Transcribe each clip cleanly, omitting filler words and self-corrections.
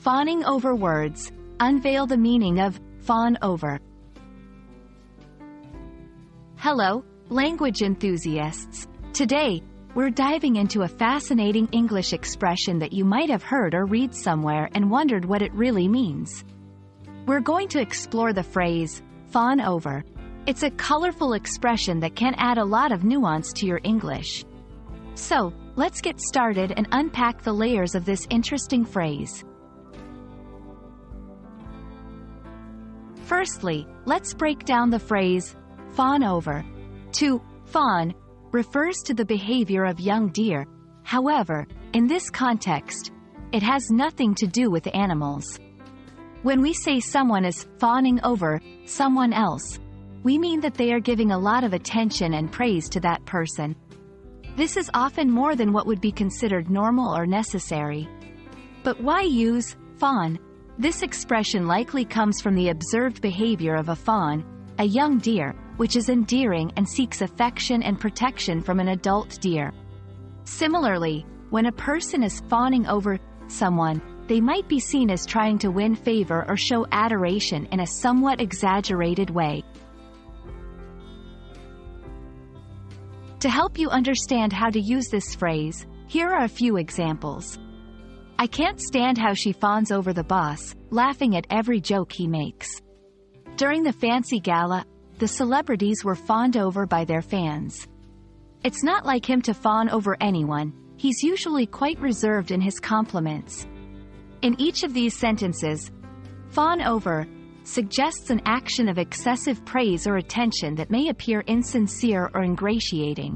Fawning over words. Unveil the meaning of fawn over. Hello, language enthusiasts. Today, we're diving into a fascinating English expression that you might have heard or read somewhere and wondered what it really means. We're going to explore the phrase, fawn over. It's a colorful expression that can add a lot of nuance to your English. So, let's get started and unpack the layers of this interesting phrase. Firstly, let's break down the phrase, fawn over. To fawn refers to the behavior of young deer. However, in this context, it has nothing to do with animals. When we say someone is fawning over someone else, we mean that they are giving a lot of attention and praise to that person. This is often more than what would be considered normal or necessary. But why use fawn? This expression likely comes from the observed behavior of a fawn, a young deer, which is endearing and seeks affection and protection from an adult deer. Similarly, when a person is fawning over someone, they might be seen as trying to win favor or show adoration in a somewhat exaggerated way. To help you understand how to use this phrase, here are a few examples. I can't stand how she fawns over the boss, laughing at every joke he makes. During the fancy gala, the celebrities were fawned over by their fans. It's not like him to fawn over anyone, he's usually quite reserved in his compliments. In each of these sentences, fawn over suggests an action of excessive praise or attention that may appear insincere or ingratiating.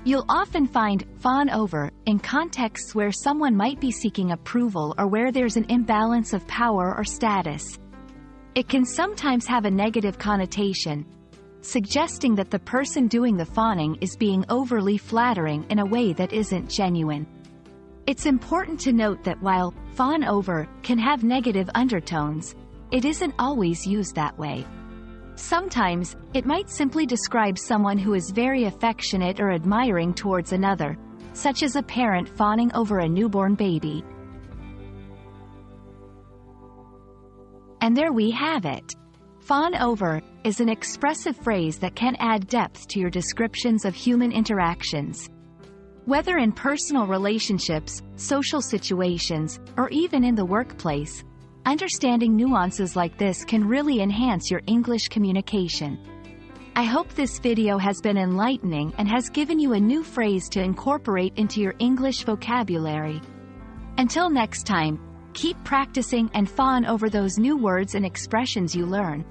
You'll often find fawn over in contexts where someone might be seeking approval or where there's an imbalance of power or status. It can sometimes have a negative connotation, suggesting that the person doing the fawning is being overly flattering in a way that isn't genuine. It's important to note that while fawn over can have negative undertones, it isn't always used that way. Sometimes, it might simply describe someone who is very affectionate or admiring towards another, such as a parent fawning over a newborn baby. And there we have it. Fawn over is an expressive phrase that can add depth to your descriptions of human interactions. Whether in personal relationships, social situations, or even in the workplace, understanding nuances like this can really enhance your English communication. I hope this video has been enlightening and has given you a new phrase to incorporate into your English vocabulary. Until next time, keep practicing and fawn over those new words and expressions you learn.